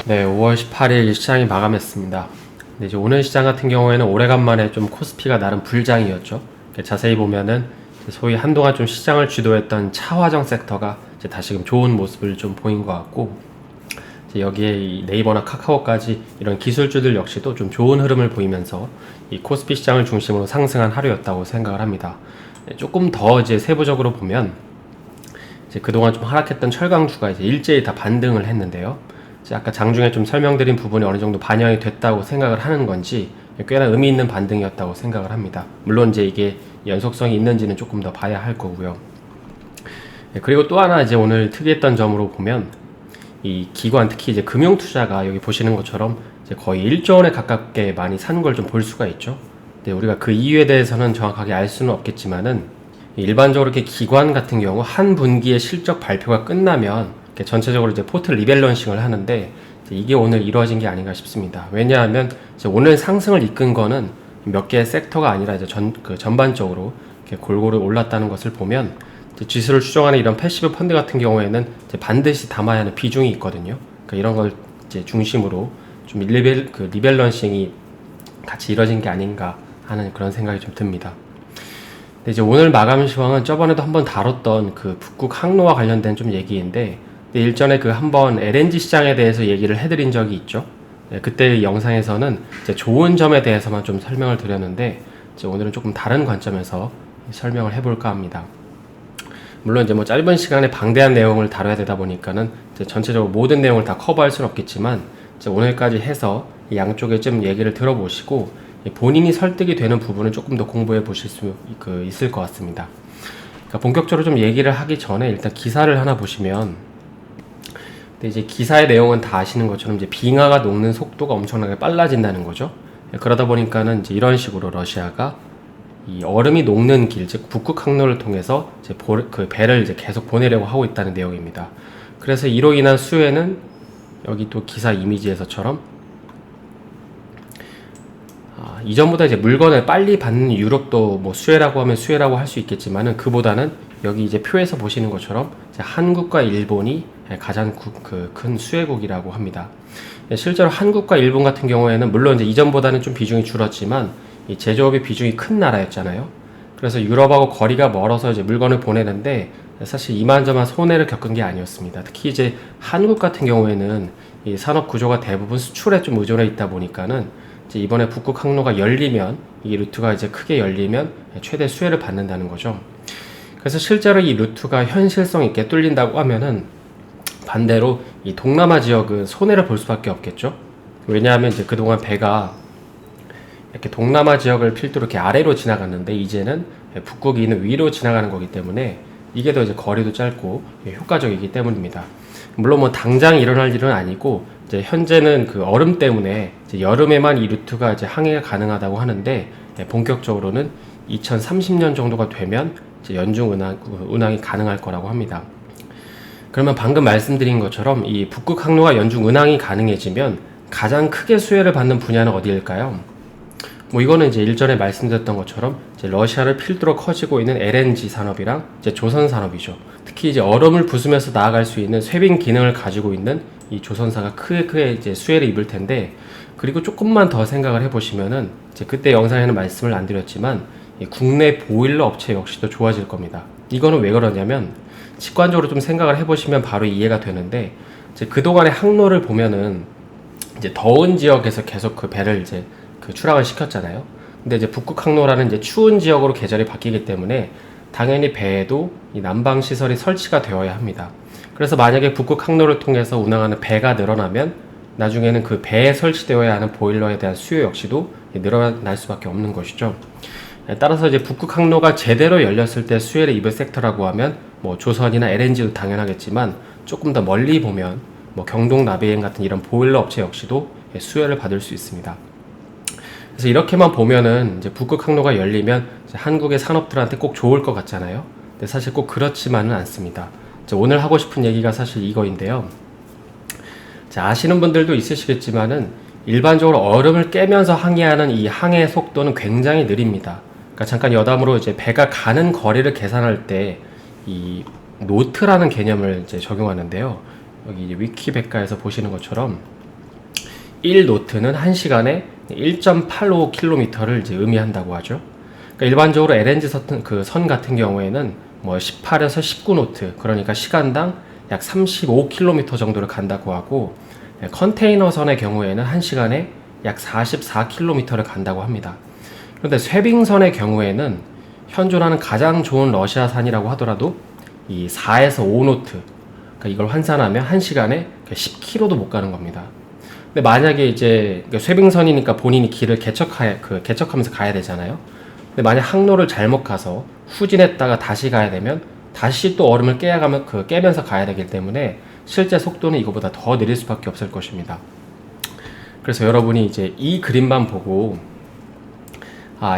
네, 5월 18일 시장이 마감했습니다. 근데 이제 오늘 시장 같은 경우에는 오래간만에 좀 코스피가 나름 불장이었죠. 자세히 보면은 소위 한동안 좀 시장을 주도했던 차화정 섹터가 이제 다시금 좋은 모습을 좀 보인 것 같고, 이제 여기에 이 네이버나 카카오까지 이런 기술주들 역시도 좀 좋은 흐름을 보이면서 이 코스피 시장을 중심으로 상승한 하루였다고 생각을 합니다. 조금 더 이제 세부적으로 보면 이제 그동안 좀 하락했던 철강주가 이제 일제히 다 반등을 했는데요. 아까 장중에 좀 설명드린 부분이 어느 정도 반영이 됐다고 생각을 하는 건지 꽤나 의미 있는 반등이었다고 생각을 합니다. 물론 이제 이게 연속성이 있는지는 조금 더 봐야 할 거고요. 그리고 또 하나 이제 오늘 특이했던 점으로 보면 이 기관, 특히 이제 금융투자가 여기 보시는 것처럼 이제 거의 1조 원에 가깝게 많이 산 걸 좀 볼 수가 있죠. 근데 우리가 그 이유에 대해서는 정확하게 알 수는 없겠지만은 일반적으로 이렇게 기관 같은 경우 한 분기의 실적 발표가 끝나면 전체적으로 이제 포트 리밸런싱을 하는데 이게 오늘 이루어진 게 아닌가 싶습니다. 왜냐하면 이제 오늘 상승을 이끈 거는 몇 개의 섹터가 아니라 이제 전반적으로 이렇게 골고루 올랐다는 것을 보면 이제 지수를 추종하는 이런 패시브 펀드 같은 경우에는 이제 반드시 담아야 하는 비중이 있거든요. 그러니까 이런 걸 이제 중심으로 좀 리밸런싱이 같이 이루어진 게 아닌가 하는 그런 생각이 좀 듭니다. 근데 이제 오늘 마감 시황은 저번에도 한번 다뤘던 그 북극 항로와 관련된 좀 얘기인데, 일전에 그 한번 LNG 시장에 대해서 얘기를 해드린 적이 있죠. 그때 영상에서는 이제 좋은 점에 대해서만 좀 설명을 드렸는데, 이제 오늘은 조금 다른 관점에서 설명을 해볼까 합니다. 물론 이제 뭐 짧은 시간에 방대한 내용을 다뤄야 되다 보니까는 이제 전체적으로 모든 내용을 다 커버할 수는 없겠지만, 이제 오늘까지 해서 양쪽에 좀 얘기를 들어보시고 본인이 설득이 되는 부분은 조금 더 공부해 보실 수 있을 것 같습니다. 그러니까 본격적으로 좀 얘기를 하기 전에 일단 기사를 하나 보시면, 근데 이제 기사의 내용은 다 아시는 것처럼 이제 빙하가 녹는 속도가 엄청나게 빨라진다는 거죠. 그러다 보니까는 이제 이런 식으로 러시아가 이 얼음이 녹는 길, 즉 북극 항로를 통해서 이제 그 배를 이제 계속 보내려고 하고 있다는 내용입니다. 그래서 이로 인한 수해는 여기 또 기사 이미지에서처럼 이전보다 이제 물건을 빨리 받는 유럽도 뭐 수혜라고 하면 수혜라고 할 수 있겠지만은 그보다는 여기 이제 표에서 보시는 것처럼 이제 한국과 일본이 가장 큰 수혜국이라고 합니다. 실제로 한국과 일본 같은 경우에는 물론 이제 이전보다는 좀 비중이 줄었지만 이 제조업의 비중이 큰 나라였잖아요. 그래서 유럽하고 거리가 멀어서 이제 물건을 보내는데 사실 이만저만 손해를 겪은 게 아니었습니다. 특히 이제 한국 같은 경우에는 이 산업 구조가 대부분 수출에 좀 의존해 있다 보니까는 이제 이번에 북극 항로가 열리면, 이 루트가 이제 크게 열리면 최대 수혜를 받는다는 거죠. 그래서 실제로 이 루트가 현실성 있게 뚫린다고 하면은 반대로 이 동남아 지역은 손해를 볼 수밖에 없겠죠. 왜냐하면 이제 그동안 배가 이렇게 동남아 지역을 필두로 이렇게 아래로 지나갔는데 이제는 북극이 있는 위로 지나가는 거기 때문에 이게 더 이제 거리도 짧고 효과적이기 때문입니다. 물론 뭐 당장 일어날 일은 아니고 이제 현재는 그 얼음 때문에 이제 여름에만 이 루트가 이제 항해가 가능하다고 하는데 본격적으로는 2030년 정도가 되면 이제 연중 운항이 가능할 거라고 합니다. 그러면 방금 말씀드린 것처럼 이 북극 항로가 연중 운항이 가능해지면 가장 크게 수혜를 받는 분야는 어디일까요? 뭐 이거는 이제 일전에 말씀드렸던 것처럼 이제 러시아를 필두로 커지고 있는 LNG 산업이랑 이제 조선 산업이죠. 특히 이제 얼음을 부수면서 나아갈 수 있는 쇄빙 기능을 가지고 있는 이 조선사가 크게 이제 수혜를 입을 텐데, 그리고 조금만 더 생각을 해보시면은 이제 그때 영상에는 말씀을 안 드렸지만 이 국내 보일러 업체 역시도 좋아질 겁니다. 이거는 왜 그러냐면 직관적으로 좀 생각을 해보시면 바로 이해가 되는데, 이제 그동안의 항로를 보면은 이제 더운 지역에서 계속 그 배를 이제 추락을 시켰잖아요. 근데 이제 북극 항로라는 이제 추운 지역으로 계절이 바뀌기 때문에 당연히 배에도 이 난방 시설이 설치가 되어야 합니다. 그래서 만약에 북극 항로를 통해서 운항하는 배가 늘어나면 나중에는 그 배에 설치되어야 하는 보일러에 대한 수요 역시도 늘어날 수밖에 없는 것이죠. 따라서 이제 북극 항로가 제대로 열렸을 때 수혜를 입을 섹터라고 하면 뭐 조선이나 LNG도 당연하겠지만, 조금 더 멀리 보면 뭐 경동 나비행 같은 이런 보일러 업체 역시도 수혜를 받을 수 있습니다. 그래서 이렇게만 보면은 이제 북극 항로가 열리면 이제 한국의 산업들한테 꼭 좋을 것 같잖아요. 근데 사실 꼭 그렇지만은 않습니다. 오늘 하고 싶은 얘기가 사실 이거인데요. 자, 아시는 분들도 있으시겠지만은 일반적으로 얼음을 깨면서 항해하는 이 항해 속도는 굉장히 느립니다. 그러니까 잠깐 여담으로 이제 배가 가는 거리를 계산할 때 이 노트라는 개념을 이제 적용하는데요. 여기 이제 위키백과에서 보시는 것처럼 1노트는 1시간에 1.85km를 이제 의미한다고 하죠. 그러니까 일반적으로 LNG 선 같은 경우에는 뭐 18에서 19노트, 그러니까 시간당 약 35km 정도를 간다고 하고, 컨테이너 선의 경우에는 1시간에 약 44km를 간다고 합니다. 그런데 쇄빙선의 경우에는 현존하는 가장 좋은 러시아산이라고 하더라도 이 4에서 5노트, 그러니까 이걸 환산하면 1시간에 10km도 못 가는 겁니다. 근데 만약에 이제 쇄빙선이니까 본인이 길을 개척하면서 가야 되잖아요. 근데 만약 항로를 잘못 가서 후진했다가 다시 가야 되면 다시 또 얼음을 깨면서 가야 되기 때문에 실제 속도는 이거보다 더 느릴 수밖에 없을 것입니다. 그래서 여러분이 이제 이 그림만 보고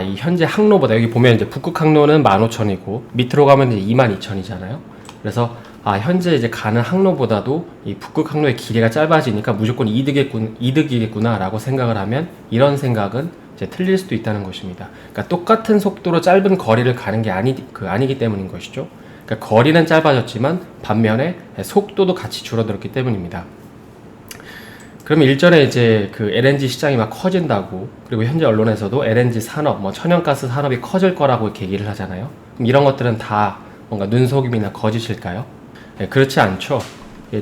이 현재 항로보다, 여기 보면 이제 북극 항로는 15,000이고 밑으로 가면 이제 22,000이잖아요. 그래서 현재 이제 가는 항로보다도 이 북극 항로의 길이가 짧아지니까 무조건 이득이겠구나라고 생각을 하면, 이런 생각은 이제 틀릴 수도 있다는 것입니다. 그러니까 똑같은 속도로 짧은 거리를 가는 게 아니기 때문인 것이죠. 그러니까 거리는 짧아졌지만 반면에 속도도 같이 줄어들었기 때문입니다. 그러면 일전에 이제 그 LNG 시장이 막 커진다고, 그리고 현재 언론에서도 LNG 산업, 뭐 천연가스 산업이 커질 거라고 이렇게 얘기를 하잖아요. 그럼 이런 것들은 다 뭔가 눈속임이나 거짓일까요? 그렇지 않죠.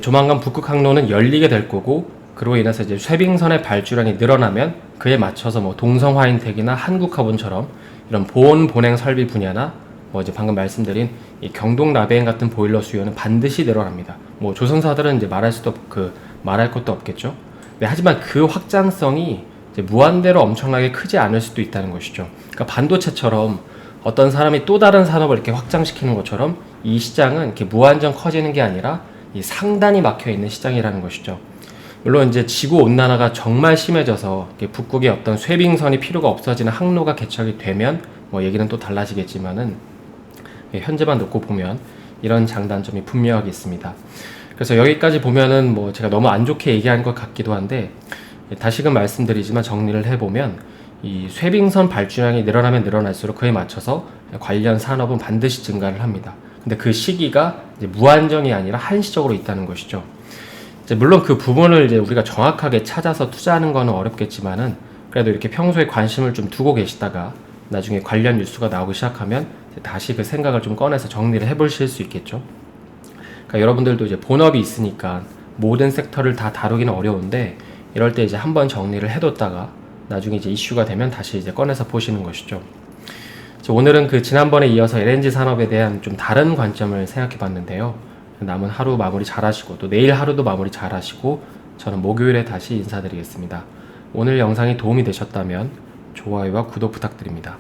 조만간 북극 항로는 열리게 될 거고, 그로 인해서 이제 쇄빙선의 발주량이 늘어나면 그에 맞춰서 뭐 동성화인텍이나 한국화분처럼 이런 보온 보냉 설비 분야나 뭐 이제 방금 말씀드린 이 경동 라베인 같은 보일러 수요는 반드시 늘어납니다. 뭐 조선사들은 이제 말할 것도 없겠죠. 네, 하지만 그 확장성이 이제 무한대로 엄청나게 크지 않을 수도 있다는 것이죠. 그러니까 반도체처럼 어떤 사람이 또 다른 산업을 이렇게 확장시키는 것처럼 이 시장은 이렇게 무한정 커지는 게 아니라 이 상단이 막혀 있는 시장이라는 것이죠. 물론 이제 지구 온난화가 정말 심해져서 북극에 어떤 쇄빙선이 필요가 없어지는 항로가 개척이 되면 뭐 얘기는 또 달라지겠지만은, 현재만 놓고 보면 이런 장단점이 분명하게 있습니다. 그래서 여기까지 보면은 뭐 제가 너무 안 좋게 얘기한 것 같기도 한데, 다시금 말씀드리지만 정리를 해보면 이 쇄빙선 발주량이 늘어나면 늘어날수록 그에 맞춰서 관련 산업은 반드시 증가를 합니다. 근데 그 시기가 이제 무한정이 아니라 한시적으로 있다는 것이죠. 이제 물론 그 부분을 이제 우리가 정확하게 찾아서 투자하는 거는 어렵겠지만은, 그래도 이렇게 평소에 관심을 좀 두고 계시다가 나중에 관련 뉴스가 나오기 시작하면 다시 그 생각을 좀 꺼내서 정리를 해보실 수 있겠죠. 그러니까 여러분들도 이제 본업이 있으니까 모든 섹터를 다 다루기는 어려운데, 이럴 때 이제 한번 정리를 해뒀다가 나중에 이제 이슈가 되면 다시 이제 꺼내서 보시는 것이죠. 오늘은 그 지난번에 이어서 LNG 산업에 대한 좀 다른 관점을 생각해 봤는데요. 남은 하루 마무리 잘 하시고, 또 내일 하루도 마무리 잘 하시고, 저는 목요일에 다시 인사드리겠습니다. 오늘 영상이 도움이 되셨다면 좋아요와 구독 부탁드립니다.